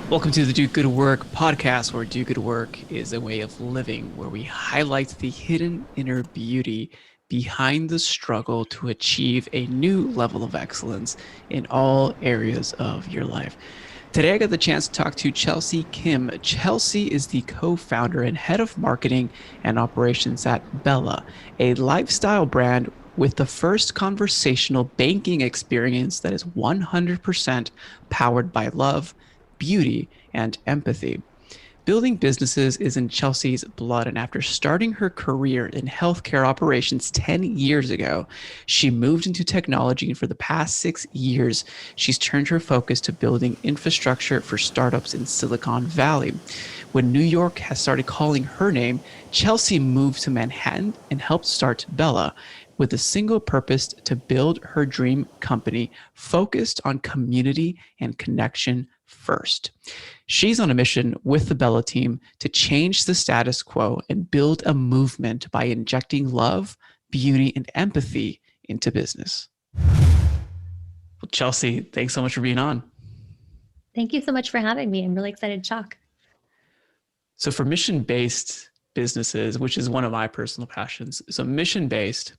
Welcome to the Do Good Work podcast, where do good work is a way of living, where we highlight the hidden inner beauty behind the struggle to achieve a new level of excellence in all areas of your life. Today, I got the chance to talk to Chelsea Kim. Chelsea is the co founder and head of marketing and operations at Bella, a lifestyle brand with the first conversational banking experience that is 100% powered by love, beauty, and empathy. Building businesses is in Chelsea's blood, and after starting her career in healthcare operations 10 years ago, she moved into technology, and for the past 6 years, she's turned her focus to building infrastructure for startups in Silicon Valley. When New York has started calling her name, Chelsea moved to Manhattan and helped start Bella with a single purpose to build her dream company focused on community and connection first. She's on a mission with the Bella team to change the status quo and build a movement by injecting love, beauty, and empathy into business. Well, Chelsea, thanks so much for being on. Thank you so much for having me. I'm really excited to talk. So, for mission based businesses, which is one of my personal passions, so mission based,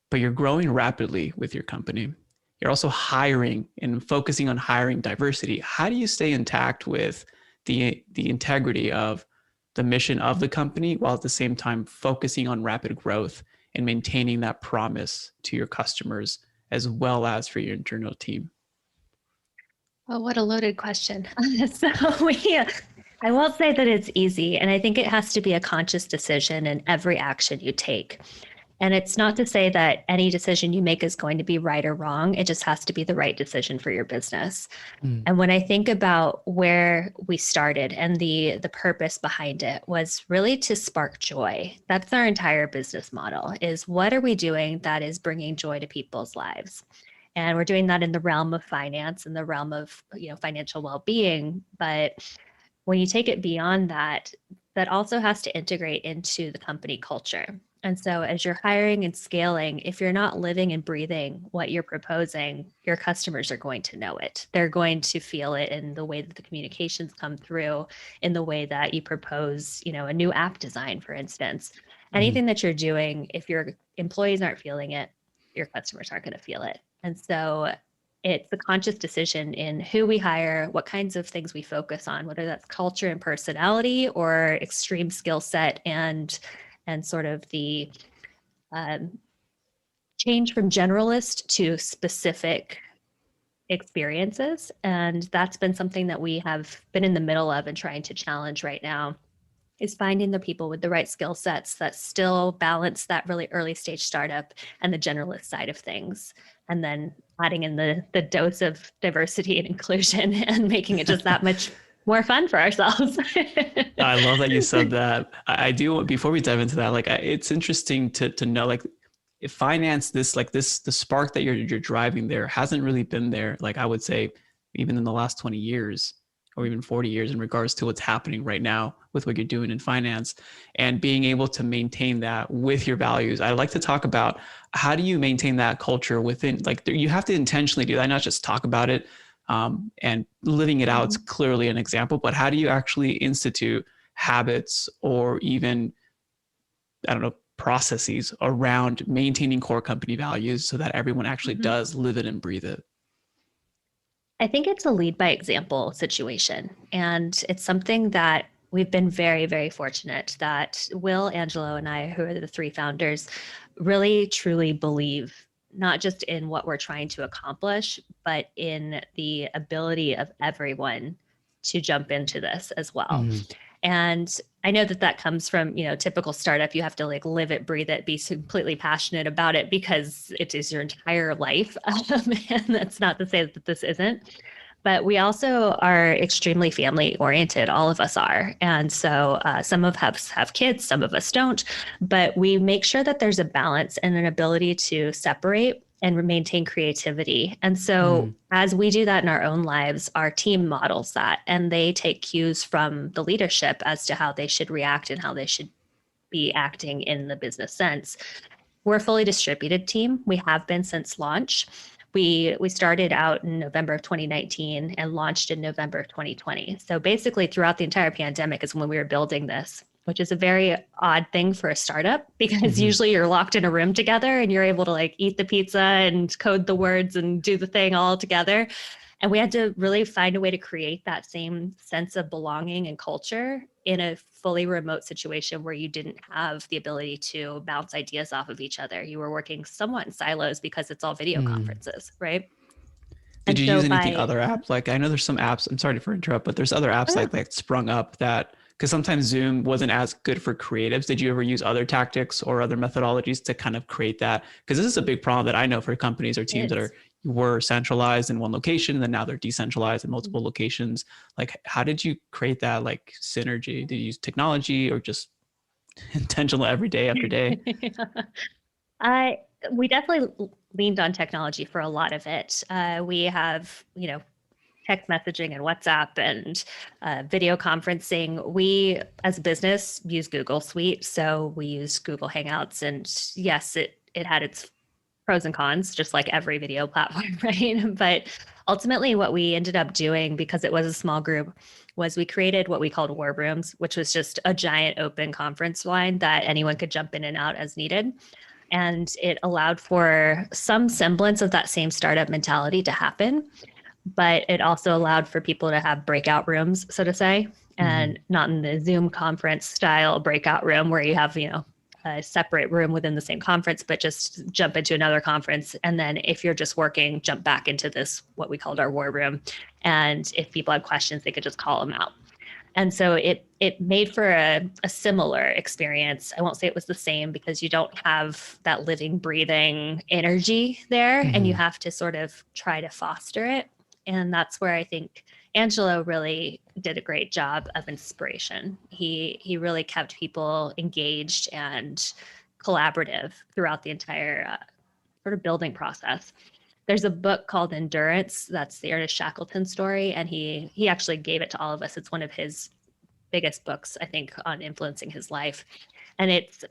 but you're growing rapidly with your company. You're also hiring and focusing on hiring diversity. How do you stay intact with the integrity of the mission of the company while at the same time focusing on rapid growth and maintaining that promise to your customers as well as for your internal team? Oh, what a loaded question. I won't say that it's easy. And I think it has to be a conscious decision in every action you take. And it's not to say that any decision you make is going to be right or wrong. It just has to be the right decision for your business. Mm. And when I think about where we started and the purpose behind it was really to spark joy. That's our entire business model is what are we doing that is bringing joy to people's lives? And we're doing that in the realm of finance and the realm of, financial well-being. But when you take it beyond that, that also has to integrate into the company culture. And so as you're hiring and scaling, if you're not living and breathing what you're proposing, your customers are going to know it. They're going to feel it in the way that the communications come through, in the way that you propose, a new app design, for instance. Mm. Anything that you're doing, if your employees aren't feeling it, your customers aren't going to feel it. And so it's the conscious decision in who we hire, what kinds of things we focus on, whether that's culture and personality or extreme skill set and sort of the change from generalist to specific experiences. And that's been something that we have been in the middle of and trying to challenge right now is finding the people with the right skill sets that still balance that really early stage startup and the generalist side of things. And then adding in the dose of diversity and inclusion and making it just that much more fun for ourselves. I love that you said that. I do. Before we dive into that, it's interesting to know, if finance, the spark that you're driving there hasn't really been there. Like I would say, even in the last 20 years or even 40 years, in regards to what's happening right now with what you're doing in finance, and being able to maintain that with your values. I like to talk about how do you maintain that culture within. You have to intentionally do that, not just talk about it. And living it out is clearly an example, but how do you actually institute habits or even, I don't know, processes around maintaining core company values so that everyone actually does live it and breathe it? I think it's a lead by example situation. And it's something that we've been very, very fortunate that Will, Angelo, and I, who are the three founders, really truly believe not just in what we're trying to accomplish, but in the ability of everyone to jump into this as well. Mm. And I know that comes from, typical startup. You have to live it, breathe it, be completely passionate about it because it is your entire life. And that's not to say that this isn't. But we also are extremely family oriented. All of us are. And so some of us have kids, some of us don't. But we make sure that there's a balance and an ability to separate and maintain creativity. And so as we do that in our own lives, our team models that and they take cues from the leadership as to how they should react and how they should be acting in the business sense. We're a fully distributed team. We have been since launch. We started out in November of 2019 and launched in November of 2020. So basically throughout the entire pandemic is when we were building this, which is a very odd thing for a startup because Hmm. usually you're locked in a room together and you're able to like eat the pizza and code the words and do the thing all together. And we had to really find a way to create that same sense of belonging and culture in a fully remote situation where you didn't have the ability to bounce ideas off of each other. You were working somewhat in silos because it's all video conferences, right? Did And you so use anything by other apps? Like I know there's some apps, I'm sorry to interrupt, but there's other apps oh, yeah, like sprung up that because sometimes Zoom wasn't as good for creatives. Did you ever use other tactics or other methodologies to kind of create that? Because this is a big problem that I know for companies or teams that it's are were centralized in one location and then now they're decentralized in multiple locations. Like how did you create that like synergy? Did you use technology or just intentional every day after day? I we definitely leaned on technology for a lot of it. We have, text messaging and WhatsApp and video conferencing. We, as a business, use Google Suite, so we use Google Hangouts, and yes, it had its pros and cons, just like every video platform, right? But ultimately, what we ended up doing, because it was a small group, was we created what we called war rooms, which was just a giant open conference line that anyone could jump in and out as needed. And it allowed for some semblance of that same startup mentality to happen, but it also allowed for people to have breakout rooms, so to say, Mm-hmm. and not in the Zoom conference style breakout room where you have, a separate room within the same conference, but just jump into another conference. And then if you're just working, jump back into this, what we called our war room. And if people had questions, they could just call them out. And so it made for a similar experience. I won't say it was the same because you don't have that living, breathing energy there, and you Mm-hmm. have to sort of try to foster it. And that's where I think Angelo really did a great job of inspiration. He really kept people engaged and collaborative throughout the entire sort of building process. There's a book called Endurance. That's the Ernest Shackleton story, and he actually gave it to all of us. It's one of his biggest books, I think, on influencing his life. And it's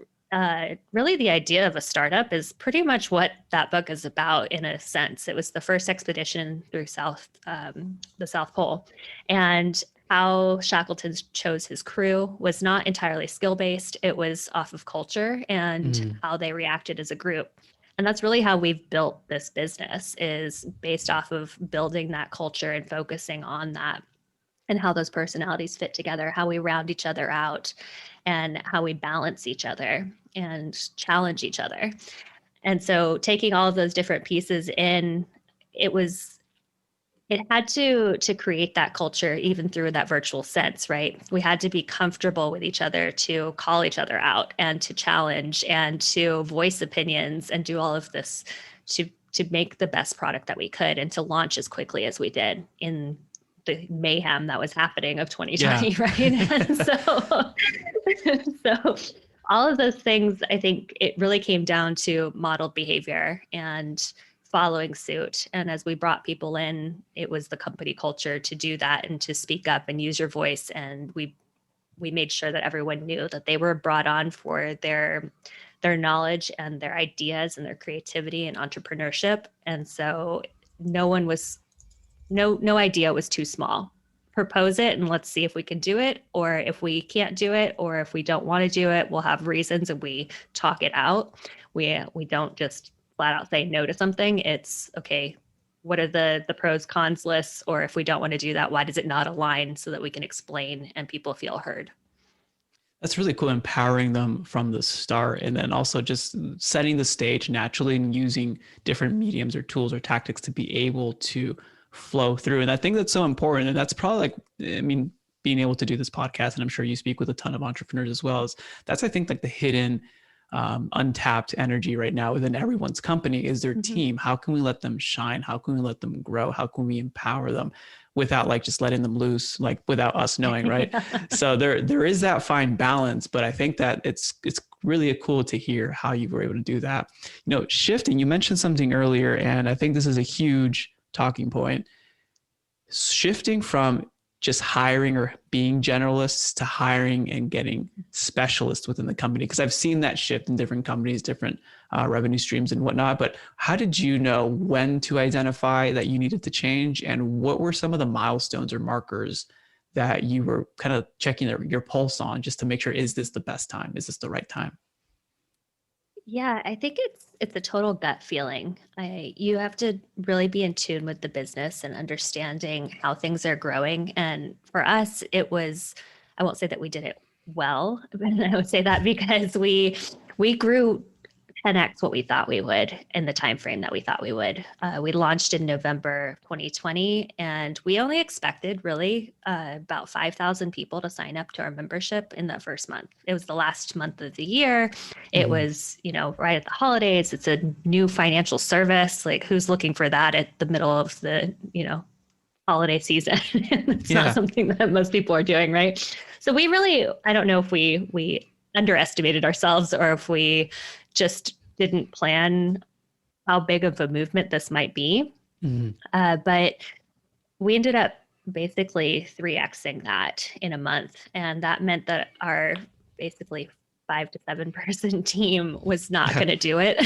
really the idea of a startup is pretty much what that book is about in a sense. It was the first expedition through the South Pole, and how Shackleton chose his crew was not entirely skill based. It was off of culture and Mm-hmm. how they reacted as a group. And that's really how we've built this business is based off of building that culture and focusing on that and how those personalities fit together, how we round each other out, and how we balance each other and challenge each other. And so taking all of those different pieces in, it was it had to create that culture even through that virtual sense, right? We had to be comfortable with each other to call each other out and to challenge and to voice opinions and do all of this to make the best product that we could and to launch as quickly as we did in the mayhem that was happening of Yeah. 2020, right? And so all of those things, I think it really came down to modeled behavior and following suit. And as we brought people in, it was the company culture to do that and to speak up and use your voice. And we made sure that everyone knew that they were brought on for their knowledge and their ideas and their creativity and entrepreneurship. And so no one was no idea was too small. Propose it and let's see if we can do it, or if we can't do it, or if we don't want to do it, we'll have reasons and we talk it out. We don't just flat out say no to something. It's okay, what are the pros cons lists, or if we don't want to do that, why does it not align, so that we can explain and people feel heard. That's really cool, empowering them from the start and then also just setting the stage naturally and using different mediums or tools or tactics to be able to flow through. And I think that's so important. And that's probably like, I mean, being able to do this podcast, and I'm sure you speak with a ton of entrepreneurs as well, is that's, I think, like the hidden untapped energy right now within everyone's company is their Mm-hmm. team. How can we let them shine? How can we let them grow? How can we empower them without like just letting them loose, like without us knowing, right? Yeah. So there is that fine balance, but I think that it's really cool to hear how you were able to do that. Shifting, you mentioned something earlier, and I think this is a huge talking point. Shifting from just hiring or being generalists to hiring and getting specialists within the company? Because I've seen that shift in different companies, different revenue streams and whatnot. But how did you know when to identify that you needed to change? And what were some of the milestones or markers that you were kind of checking your pulse on just to make sure, is this the best time? Is this the right time? Yeah, I think it's a total gut feeling. You have to really be in tune with the business and understanding how things are growing. And for us, it was, I won't say that we did it well, but I would say that because we grew 10x what we thought we would in the time frame that we thought we would. We launched in November 2020, and we only expected really about 5,000 people to sign up to our membership in that first month. It was the last month of the year. It was, right at the holidays. It's a new financial service. Like, who's looking for that at the middle of the, holiday season? It's not Yeah. something that most people are doing, right? So we really, I don't know if we underestimated ourselves or if we just didn't plan how big of a movement this might be. Mm-hmm. But we ended up basically 3xing that in a month. And that meant that our basically 5 to 7 person team was not Yeah. going to do it.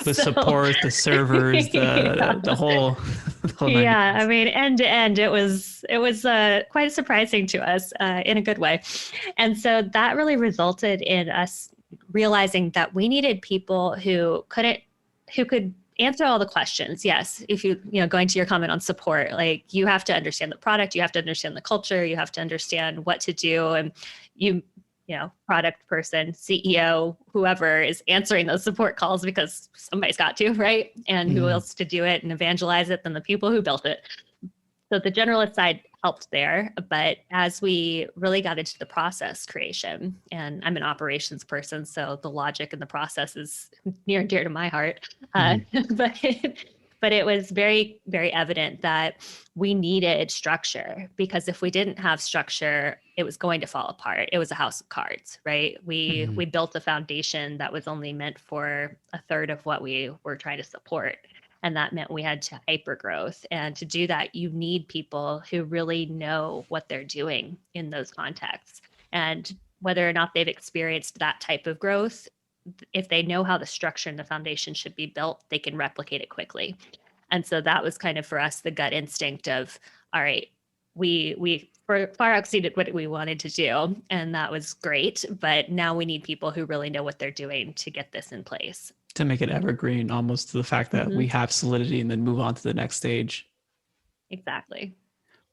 The So, support, the servers, yeah. the whole, the whole nine Yeah, I yards. mean, end to end, it was quite surprising to us in a good way, and so that really resulted in us realizing that we needed people who could answer all the questions. Yes, if going to your comment on support, like, you have to understand the product, you have to understand the culture, you have to understand what to do, and you product person, CEO, whoever is answering those support calls because somebody's got to, right? And who Mm-hmm. else to do it and evangelize it than the people who built it? So the generalist side helped there. But as we really got into the process creation, and I'm an operations person, so the logic and the process is near and dear to my heart. Mm-hmm. But but it was very, very evident that we needed structure, because if we didn't have structure, it was going to fall apart. It was a house of cards, right? We built a foundation that was only meant for a third of what we were trying to support. And that meant we had to hyper growth. And to do that, you need people who really know what they're doing in those contexts. And whether or not they've experienced that type of growth, if they know how the structure and the foundation should be built, they can replicate it quickly. And so that was kind of for us the gut instinct of, all right, we far exceeded what we wanted to do, and that was great. But now we need people who really know what they're doing to get this in place. To make it evergreen, almost to the fact that we Mm-hmm. have solidity and then move on to the next stage. Exactly.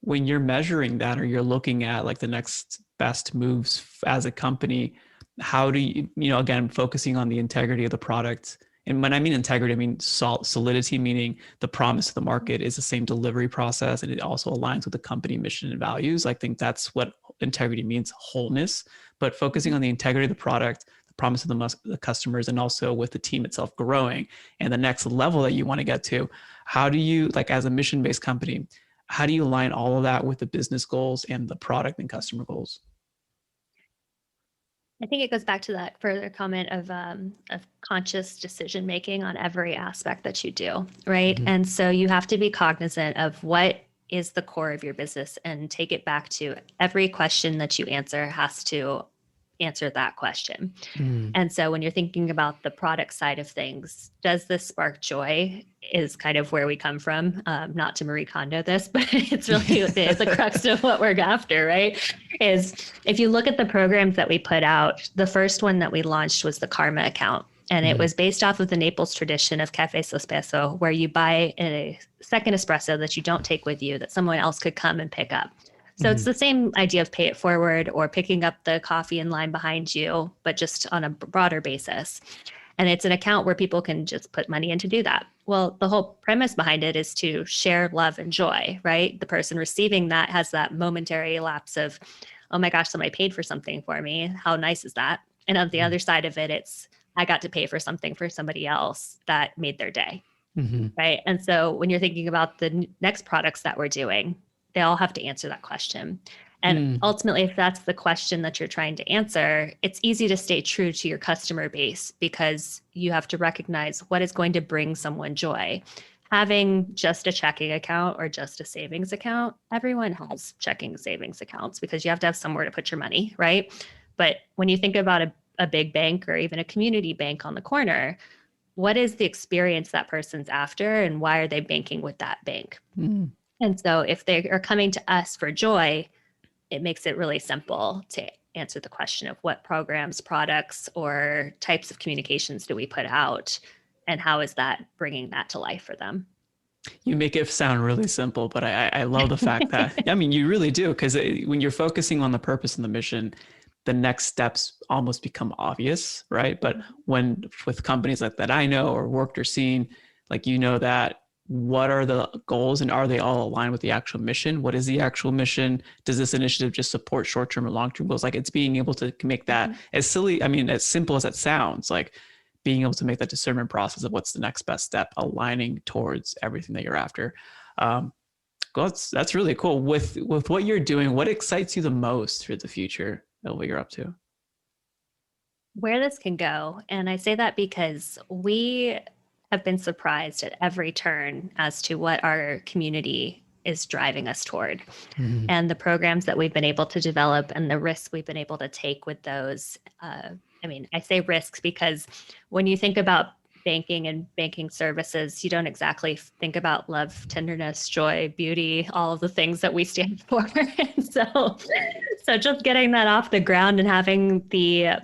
When you're measuring that or you're looking at like the next best moves as a company, how do you, again, focusing on the integrity of the product. And when I mean integrity, I mean solidity, meaning the promise of the market is the same delivery process and it also aligns with the company mission and values. I think that's what integrity means, wholeness, but focusing on the integrity of the product, the promise of the customers, and also with the team itself growing and the next level that you want to get to. How do you, like, as a mission-based company, how do you align all of that with the business goals and the product and customer goals? I think it goes back to that further comment of conscious decision making on every aspect that you do, right? Mm-hmm. And so you have to be cognizant of what is the core of your business and take it back to every question that you answer has to answer that question. Mm-hmm. And so when you're thinking about the product side of things, does this spark joy is kind of where we come from. Not to Marie Kondo this, but it's really the crux of what we're after, right? Is if you look at the programs that we put out, the first one that we launched was the Karma account. And it was based off of the Naples tradition of Cafe Sospeso, where you buy a second espresso that you don't take with you, that someone else could come and pick up. So it's the same idea of pay it forward or picking up the coffee in line behind you, but just on a broader basis. And it's an account where people can just put money in to do that. Well, the whole premise behind it is to share love and joy, right? The person receiving that has that momentary lapse of, oh my gosh, somebody paid for something for me. How nice is that? And on the other side of it, it's, I got to pay for something for somebody else that made their day, right? And so when you're thinking about the next products that we're doing, they all have to answer that question. And ultimately, if that's the question that you're trying to answer, it's easy to stay true to your customer base because you have to recognize what is going to bring someone joy. having just a checking account or just a savings account, everyone has checking savings accounts because you have to have somewhere to put your money, right? But when you think about a big bank or even a community bank on the corner, what is the experience that person's after and why are they banking with that bank? Mm. And so if they are coming to us for joy, it makes it really simple to answer the question of what programs, products, or types of communications do we put out, and how is that bringing that to life for them? You make it sound really simple, but I love the fact that, I mean, you really do, because when you're focusing on the purpose and the mission, the next steps almost become obvious, right? But when with companies like that I know or worked or seen, like, you know, that what are the goals and are they all aligned with the actual mission? What is the actual mission? Does this initiative just support short-term or long-term goals? Like, it's being able to make that as silly, I mean, as simple as it sounds, like being able to make that discernment process of what's the next best step, aligning towards everything that you're after. Um, well, that's really cool. With what you're doing, what excites you the most for the future of what you're up to? Where this can go. And I say that because we have been surprised at every turn as to what our community is driving us toward Mm-hmm. and the programs that we've been able to develop and the risks we've been able to take with those. I mean, I say risks because when you think about banking and banking services, you don't exactly think about love, tenderness, joy, beauty, all of the things that we stand for. So just getting that off the ground and having the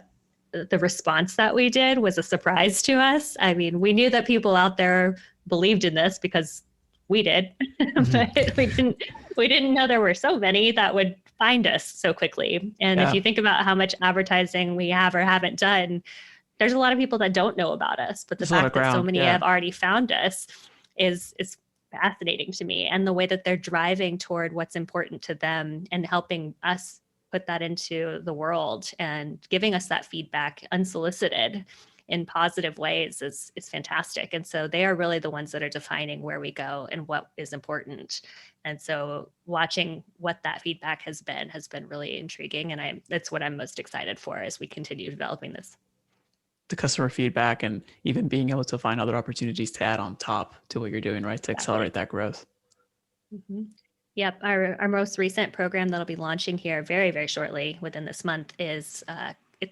response that we did was a surprise to us. I mean, we knew that people out there believed in this because we did, Mm-hmm. but we didn't know there were so many that would find us so quickly. And if Yeah, you think about how much advertising we have or haven't done, there's a lot of people that don't know about us, but the there's a lot of fact that so ground. many Yeah, have already found us is fascinating to me, and the way that they're driving toward what's important to them and helping us put that into the world and giving us that feedback unsolicited in positive ways is fantastic. And so they are really the ones that are defining where we go and what is important. And so watching what that feedback has been really intriguing, and that's what I'm most excited for as we continue developing this. the customer feedback and even being able to find other opportunities to add on top to what you're doing, right, to accelerate Exactly. that growth. Mhm. Yep. Our most recent program that'll be launching here very, very shortly within this month is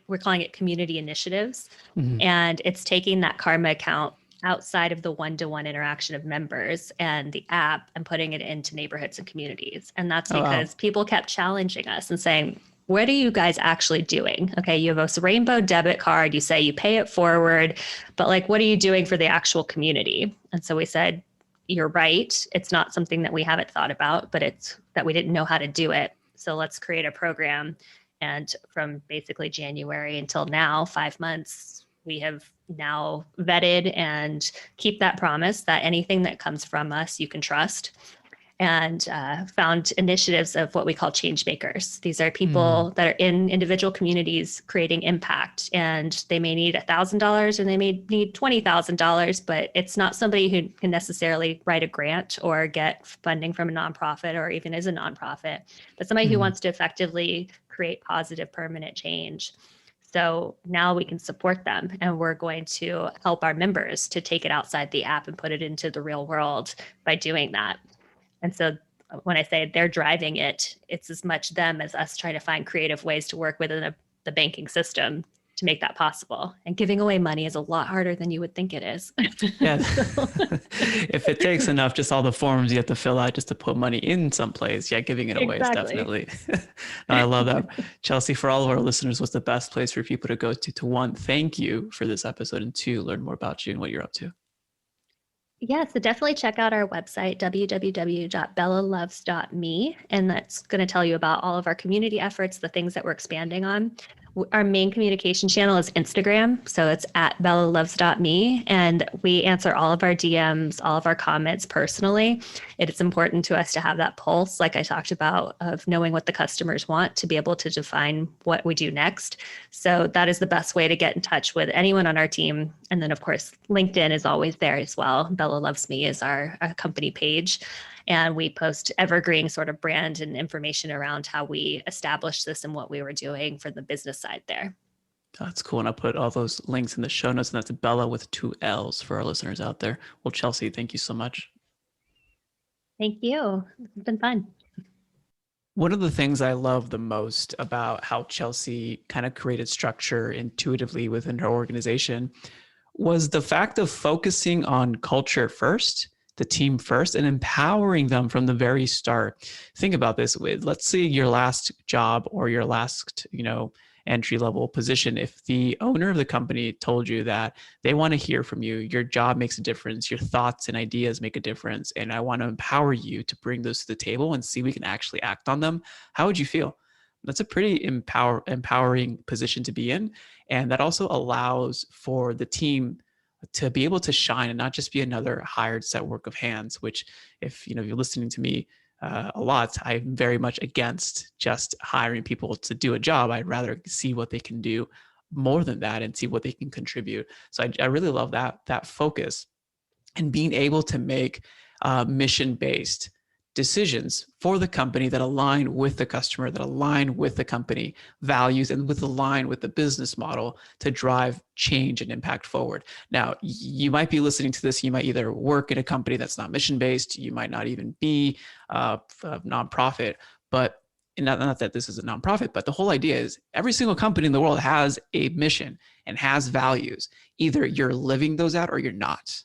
we're calling it community initiatives. Mm-hmm. And it's taking that karma account outside of the one-to-one interaction of members and the app and putting it into neighborhoods and communities. And that's Oh wow. because people kept challenging us and saying, what are you guys actually doing? Okay, you have a rainbow debit card, you say you pay it forward, but like, what are you doing for the actual community? And so we said, you're right. It's not something that we haven't thought about, but it's that we didn't know how to do it. So let's create a program. And from basically January until now, 5 months, we have now vetted and keep that promise that anything that comes from us, you can trust, and found initiatives of what we call change makers. These are Mm-hmm. people that are in individual communities creating impact, and they may need $1,000 and they may need $20,000, but it's not somebody who can necessarily write a grant or get funding from a nonprofit or even is a nonprofit, but somebody who Mm-hmm. wants to effectively create positive, permanent change. So now we can support them, and we're going to help our members to take it outside the app and put it into the real world by doing that. And so when I say they're driving it, it's as much them as us trying to find creative ways to work within the banking system to make that possible. And giving away money is a lot harder than you would think it is. Yeah. So, If it takes enough, just all the forms you have to fill out just to put money in someplace, yeah, giving it away is exactly. definitely. No, I love that. Chelsea, for all of our listeners, what's the best place for people to go to one, thank you for this episode, and two, learn more about you and what you're up to? Yeah, so definitely check out our website, www.bellaloves.me, and that's going to tell you about all of our community efforts, the things that we're expanding on. Our main communication channel is Instagram, so it's at bellaloves.me, and we answer all of our DMs, all of our comments personally. It's important to us to have that pulse, like I talked about, of knowing what the customers want to be able to define what we do next. So that is the best way to get in touch with anyone on our team. And then, of course, LinkedIn is always there as well. Bella Loves Me is our company page. And we post evergreen sort of brand and information around how we established this and what we were doing for the business side there. That's cool. And I'll put all those links in the show notes. And that's Bella with 2 L's for our listeners out there. Well, Chelsea, thank you so much. Thank you. It's been fun. One of the things I love the most about how Chelsea kind of created structure intuitively within her organization was the fact of focusing on culture first, the team first, and empowering them from the very start. Think about this: with, let's say, your last job or your last, entry level position. If the owner of the company told you that they want to hear from you, your job makes a difference, your thoughts and ideas make a difference, and I want to empower you to bring those to the table and see we can actually act on them, how would you feel? That's a pretty empowering position to be in. And that also allows for the team to be able to shine and not just be another hired set work of hands, which, if you're listening to me a lot, I'm very much against just hiring people to do a job. I'd rather see what they can do more than that and see what they can contribute. So I really love that focus and being able to make mission-based decisions for the company that align with the customer, that align with the company values, and with align with the business model to drive change and impact forward. Now, you might be listening to this, you might either work in a company that's not mission-based, you might not even be a nonprofit, but not that this is a nonprofit, but the whole idea is every single company in the world has a mission and has values. Either you're living those out or you're not.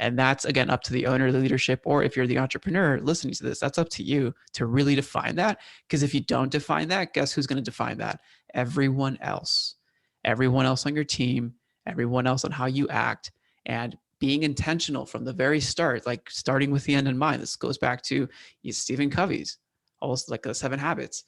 And that's, again, up to the owner, the leadership, or if you're the entrepreneur listening to this, that's up to you to really define that. Because if you don't define that, guess who's going to define that? Everyone else. Everyone else on your team, everyone else on how you act, and being intentional from the very start, like starting with the end in mind. This goes back to Stephen Covey's, almost like the 7 Habits.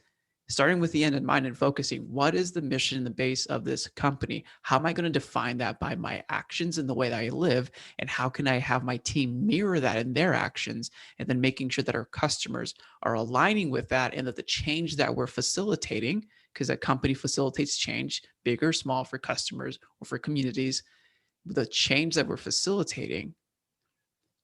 Starting with the end in mind and focusing, what is the mission and the base of this company? How am I going to define that by my actions and the way that I live? And how can I have my team mirror that in their actions? And then making sure that our customers are aligning with that, and that the change that we're facilitating, because a company facilitates change, big or small, for customers or for communities, the change that we're facilitating.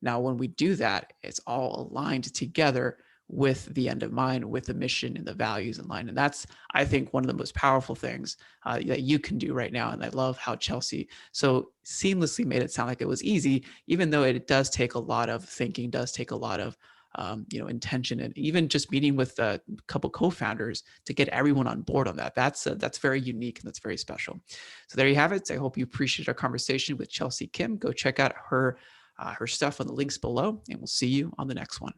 Now, when we do that, it's all aligned together with the end of mind, with the mission and the values in line. And that's, I think, one of the most powerful things that you can do right now. And I love how Chelsea so seamlessly made it sound like it was easy, even though it does take a lot of thinking, does take a lot of intention, and even just meeting with a couple co-founders to get everyone on board on that. That's very unique and that's very special. So there you have it. I hope you appreciate our conversation with Chelsea Kim. Go check out her stuff on the links below, and we'll see you on the next one.